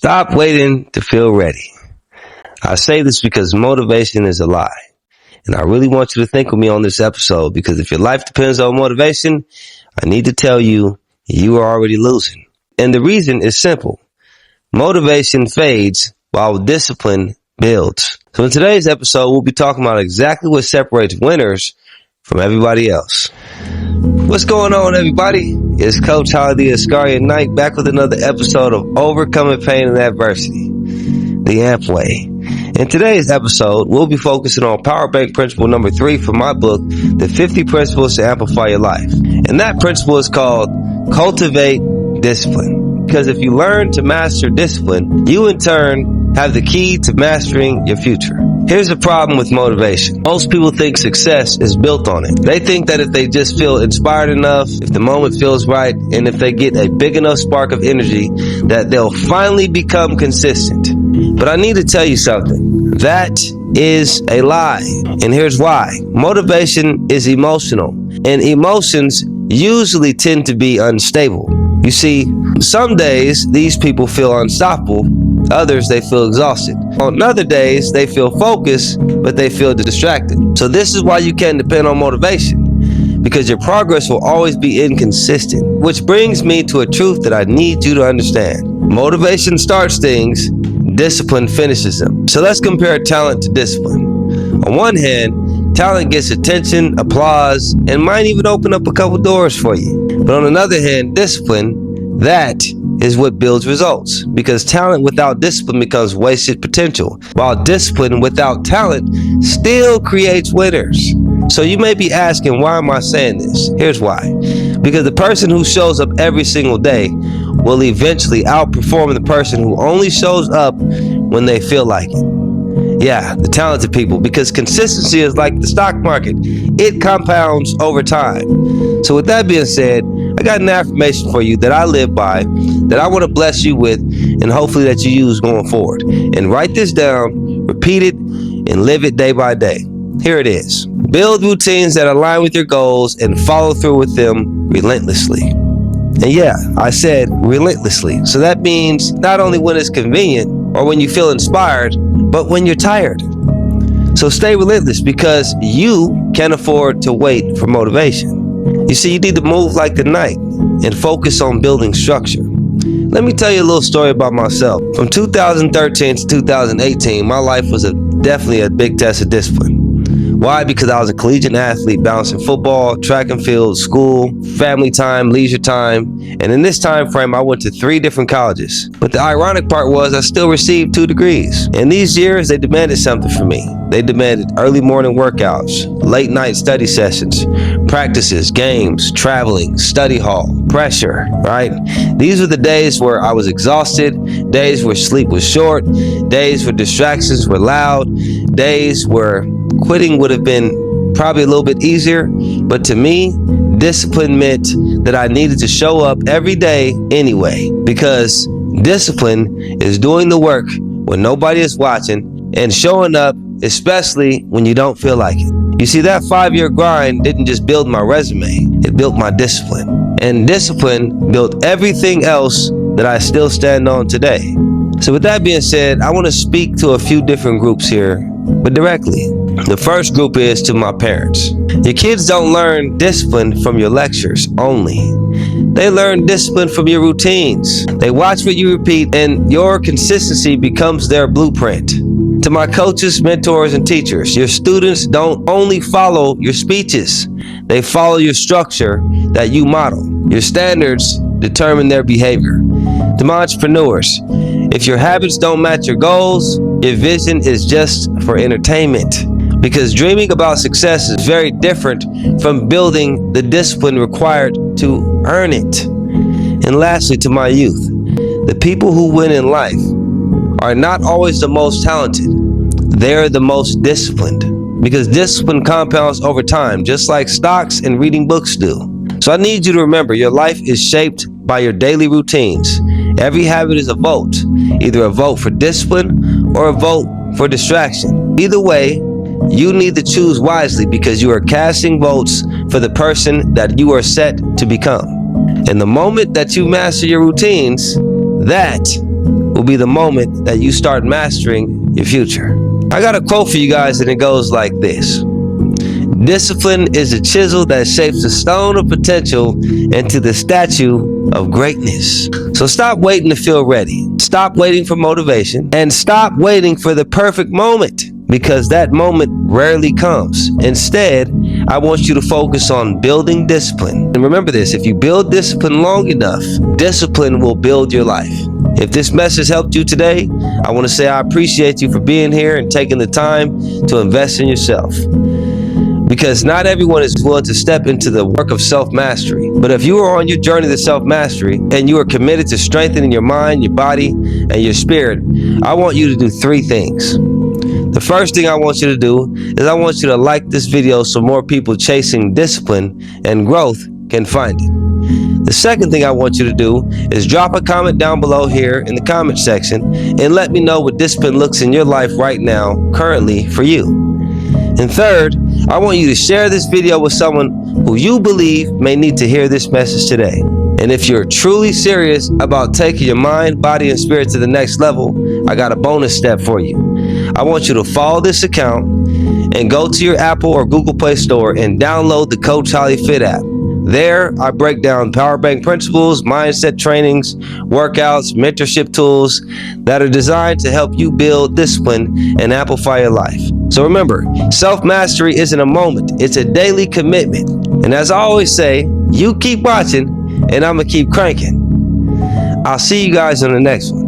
Stop waiting to feel ready. I say this because motivation is a lie. And I really want you to think with me on this episode, because if your life depends on motivation, I need to tell you, you are already losing. And the reason is simple. Motivation fades while discipline builds. So in today's episode, we'll be talking about exactly what separates winners from everybody else. What's going on, everybody? It's Coach Holley, the Askarian Knight, back with another episode of Overcoming Pain and Adversity, the AAMP Way. In today's episode, we'll be focusing on Power Bank principle number 3 from my book, The 50 Principles to Amplify Your Life. And that principle is called Cultivate Discipline. Because if you learn to master discipline, you in turn have the key to mastering your future. Here's the problem with motivation. Most people think success is built on it. They think that if they just feel inspired enough, if the moment feels right, and if they get a big enough spark of energy, that they'll finally become consistent. But I need to tell you something. That is a lie. And here's why. Motivation is emotional, and emotions usually tend to be unstable. You see, some days these people feel unstoppable. Others, they feel exhausted. On other days, they feel focused, but they feel distracted. So this is why you can't depend on motivation, because your progress will always be inconsistent. Which brings me to a truth that I need you to understand. Motivation starts things, discipline finishes them. So let's compare talent to discipline. On one hand, talent gets attention, applause, and might even open up a couple doors for you. But on another hand, discipline, that is what builds results, because talent without discipline becomes wasted potential, while discipline without talent still creates winners. So you may be asking, why am I saying this? Here's why. Because the person who shows up every single day will eventually outperform the person who only shows up when they feel like it. Yeah, the talented people, because consistency is like the stock market. It compounds over time. So with that being said, I got an affirmation for you that I live by, that I want to bless you with, and hopefully that you use going forward. And write this down, repeat it, and live it day by day. Here it is. Build routines that align with your goals and follow through with them relentlessly. And yeah, I said relentlessly. So that means not only when it's convenient or when you feel inspired, but when you're tired. So stay relentless, because you can't afford to wait for motivation. You see, you need to move like the night and focus on building structure. Let me tell you a little story about myself. From 2013 to 2018, my life was definitely a big test of discipline. Why? Because I was a collegiate athlete, balancing football, track and field, school, family time, leisure time. And in this time frame, I went to 3 different colleges. But the ironic part was I still received 2 degrees. In these years, they demanded something from me. They demanded early morning workouts, late night study sessions, practices, games, traveling, study hall, pressure, right? These were the days where I was exhausted, days where sleep was short, days where distractions were loud, days where quitting would have been probably a little bit easier. But to me, discipline meant that I needed to show up every day anyway, because discipline is doing the work when nobody is watching and showing up, especially when you don't feel like it. You see, that 5-year grind didn't just build my resume, it built my discipline. And discipline built everything else that I still stand on today. So with that being said, I want to speak to a few different groups here, but directly. The first group is to my parents. Your kids don't learn discipline from your lectures only. They learn discipline from your routines. They watch what you repeat, and your consistency becomes their blueprint. To my coaches, mentors, and teachers, your students don't only follow your speeches, they follow your structure that you model. Your standards determine their behavior. To my entrepreneurs, if your habits don't match your goals, your vision is just for entertainment. Because dreaming about success is very different from building the discipline required to earn it. And lastly, to my youth, the people who win in life are not always the most talented. They're the most disciplined, because discipline compounds over time, just like stocks and reading books do. So I need you to remember, your life is shaped by your daily routines. Every habit is a vote, either a vote for discipline or a vote for distraction. Either way, you need to choose wisely, because you are casting votes for the person that you are set to become. And the moment that you master your routines, that will be the moment that you start mastering your future. I got a quote for you guys, and it goes like this. Discipline is a chisel that shapes the stone of potential into the statue of greatness. So stop waiting to feel ready. Stop waiting for motivation, and stop waiting for the perfect moment, because that moment rarely comes. Instead, I want you to focus on building discipline. And remember this, if you build discipline long enough, discipline will build your life. If this message helped you today, I want to say I appreciate you for being here and taking the time to invest in yourself. Because not everyone is willing to step into the work of self-mastery. But if you are on your journey to self-mastery and you are committed to strengthening your mind, your body, and your spirit, I want you to do 3 things. The first thing I want you to do is I want you to like this video so more people chasing discipline and growth can find it. The second thing I want you to do is drop a comment down below here in the comment section and let me know what discipline looks in your life right now, currently, for you. And third, I want you to share this video with someone who you believe may need to hear this message today. And if you're truly serious about taking your mind, body, and spirit to the next level, I got a bonus step for you. I want you to follow this account and go to your Apple or Google Play Store and download the Coach Holley Fit app. There, I break down power bank principles, mindset trainings, workouts, mentorship tools that are designed to help you build discipline and amplify your life. So remember, self-mastery isn't a moment, it's a daily commitment. And as I always say, you keep watching and I'm gonna keep cranking. I'll see you guys on the next one.